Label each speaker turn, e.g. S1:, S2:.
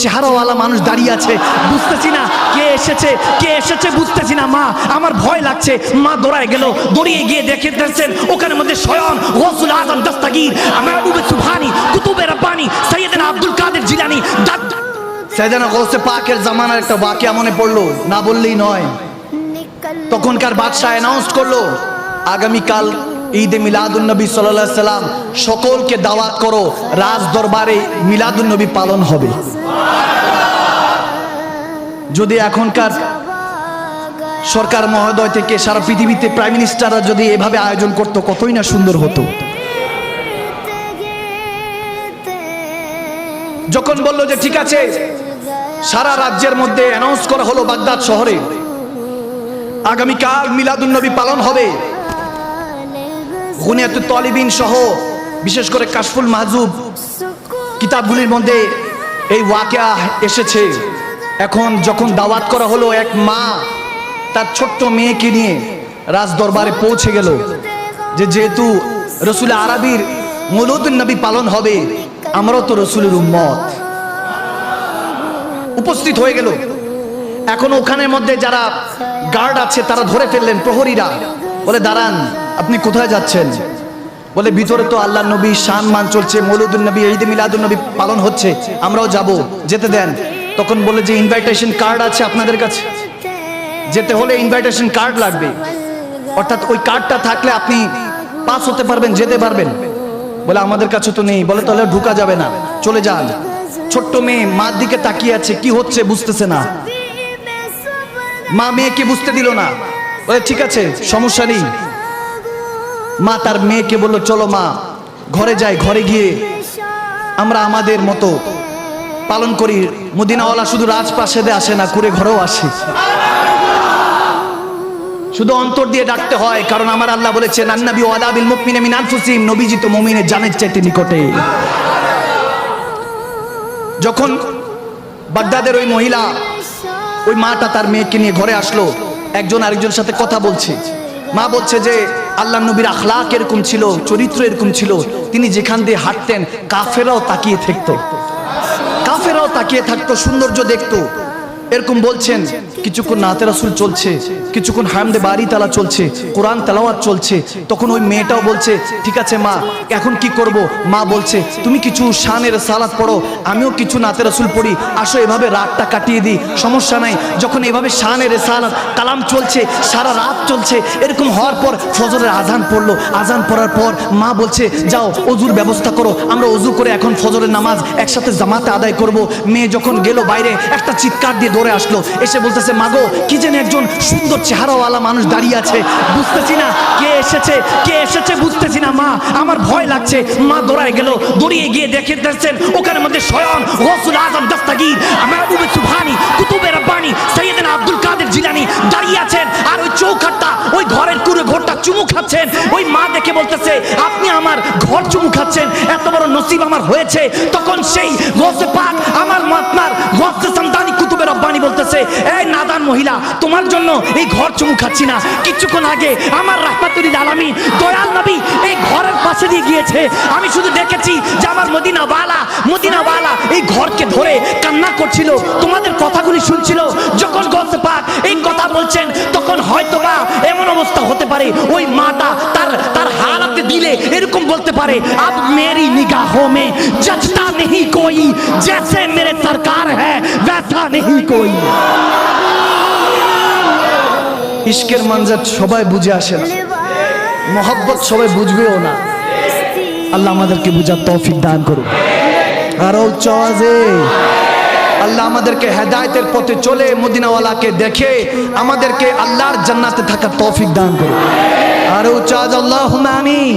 S1: চেহারাওয়ালা মানুষ দাঁড়িয়ে আছে, বুঝতেছি না কে এসেছে বুঝতেছি না। মা আমার ভয় লাগছে। মা দৌড়ায় গেল, দৌড়িয়ে গিয়ে দেখে দেখছেন ওখানে মধ্যে স্বয়ং গৌসুল আজম দস্তগীর মাহবুবে সুবহানী কুতুবে রব্বানী সৈয়দনা আব্দুল কাদের জিলানী সৈয়দনা গৌসে পাকের জামানার একটা ওয়াকিয়া মনে পড়লো, না বললেই নয়। তখনকার বাদশাহ অ্যানাউন্স করলো আগামীকাল ঈদে মিলাদুন নবী সাল্লাল্লাহু আলাইহি সাল্লাম, সকলকে দাওয়াত করো, রাজ দরবারে মিলাদুন নবী পালন হবে। যদি এখনকার সরকার মহোদয় থেকে সারা পৃথিবীতে প্রাইম মিনিস্টাররা যদি এভাবে আয়োজন করতো কতই না সুন্দর হতো। যখন বললো যে ঠিক আছে, সারা রাজ্যের মধ্যে অ্যানাউন্স করা হলো বাগদাদ শহরে আগামীকাল মিলাদুন নবী পালন হবে। গুনিয়াতুত তালিবিন সহ বিশেষ করে কাশফুল মাহজুব কিতাবগুলির মধ্যে এই ওয়াকিয়া এসেছে। এখন যখন দাওয়াত করা হলো, এক মা তার ছোট্ট মেয়েকে নিয়ে রাজ দরবারে পৌঁছে গেল যে যেহেতু রসুল আরবির মৌলুদুন নবী পালন হবে, আমরাও তো রসুলের উম্মত। উপস্থিত হয়ে গেল। এখন ওখানের মধ্যে যারা গার্ড আছে তারা ধরে ফেললেন, প্রহরীরা বলে দাঁড়ান, আপনি কোথায় যাচ্ছেন? বলে ভিতরে তো আল্লাহ নবী শান মান চলছে, মৌলুদুন নবী ঈদে মিলাদুন নবী পালন হচ্ছে, আমরাও যাব, যেতে দেন। তখন বলে যে ইনভাইটেশন কার্ড আছে আপনাদের কাছে, যেতে হলে ইনভাইটেশন কার্ড লাগবে, অর্থাৎ ওই কার্ডটা থাকলে আপনি পাস হতে পারবেন, যেতে পারবেন। বলে আমাদের কাছে তো নেই। বলে তাহলে ঢুকা যাবে না, চলে যান। ছোট্ট মেয়ে মার দিকে তাকিয়ে আছে, কি হচ্ছে বুঝতেছে না। মা মেয়েকে বুঝতে দিল না। বলে ঠিক আছে, সমস্যা নেই। মা তার মেয়েকে বলল চলো মা ঘরে যাই, ঘরে গিয়ে আমরা আমাদের মতো পালন করি। মদিনাওয়ালা শুধু রাজপ্রাসাদে আসে না, কুড়ে ঘরেও আসে। শুধু অন্তর দিয়ে ডাকতে হয়, কারণ আমার আল্লাহ বলেছেন আন্নাবী ওয়ালা বিল মুমিনিনা মিন আনফুসিহিম, নবীজি তো মুমিনের জানের চাইতে নিকটে। যখন বাগদাদের ওই মহিলা, ওই মাটা তার মেয়েকে নিয়ে ঘরে আসলো, একজন আরেকজনের সাথে কথা বলছে। মা বলছে যে আল্লাহ নবীর আখলাক এরকম ছিল, চরিত্র এরকম ছিল, তিনি যেখান দিয়ে হাঁটতেন কাফেরাও তাকিয়ে থাকতো, কাফেরাও তাকিয়ে থাকতো, সৌন্দর্য দেখতো। এরকম বলছেন। কিছুক্ষণ নাতে রাসূল চলছে, কিছুক্ষণ হামদে বাড়ি তালা চলছে, কোরআন তেলাওয়াত চলছে। তখন ওই মেয়েটাও বলছে ঠিক আছে মা, এখন কি করব? মা বলছে তুমি কিছু শানের সালাত পড়ো, আমিও কিছু নাতে রাসূল পড়ি, আসো এভাবে রাতটা কাটিয়ে দিই, সমস্যা নাই। যখন এভাবে শানের সালাত কালাম চলছে, সারা রাত চলছে। এরকম হওয়ার পর ফজরের আজান পড়লো। আজান পড়ার পর মা বলছে যাও অজুর ব্যবস্থা করো, আমরা অজু করে এখন ফজরের নামাজ একসাথে জামাতে আদায় করব। মেয়ে যখন গেল বাইরে, একটা চিৎকার দিয়ে দৌড়ে আসলো, এসে বলতেছে মাগো কি যেন একজন সুন্দর চেহারাওয়ালা মানুষ দাঁড়িয়ে আছে, বুঝতেছি না কে এসেছে বুঝতেছি না। মা আমার ভয় লাগছে। মা দৌড়ায় গেল, দৌড়িয়ে গিয়ে দেখে দেখছেন ওখানে মধ্যে স্বয়ং গৌসুল আজম দস্তগীর মাহবুবে সুবহানী কুতুবে রব্বানী সৈয়দনা আব্দুল কাদের জিলানী দাঁড়িয়ে আছেন। আর ওই চৌখাটটা, ওই ঘরের কুড়ে ঘরটা চুমু খাচ্ছেন। ওই মা দেখে বলতেছে আপনি আমার ঘর চুমু খাচ্ছেন, এত বড় নসিব আমার হয়েছে। তখন সেই গৌসে পাক আমার আপনার গৌসে সামদানি কুতুবে রব্বানী বলতেছে এই নাদান মহিলা, তোমার জন্য এই ঘর চুমু খাচ্ছি না, কিছুক্ষণ আগে আমার রাহমাতুল আলামিন দয়াল নবী এই ঘরের পাশে দিয়ে গিয়েছে, আমি শুধু দেখেছি যে আমার মদিনাওয়ালা এই ঘরকে ধরে কান্না করছিল, তোমাদের কথাগুলি শুনছিল। যখন গৌসে পাক এই কথা বলছেন, তখন হয়তোবা এমন অবস্থা হতে পারে ওই মাটা তার হালাতে দিলে এরকম বলতে পারে আব মেরি নিগাহোं में जचता नहीं कोई, जैसे मेरे सरकार है वैसा नहीं कोई। ইশকের মানজাত সবাই বুঝে আসে না, মোহাব্বত সবাই বুঝবেও না। আল্লাহ আমাদেরকে বুঝার তৌফিক দান করুন। আর চওয়াজে আল্লাহ আমাদেরকে হেদায়েতের পথে চলে মদিনাওয়ালাকে দেখে আমাদেরকে আল্লাহর জান্নাতে থাকার তৌফিক দান করুন। আর চওয়াজ আল্লাহুম্মা আমিন।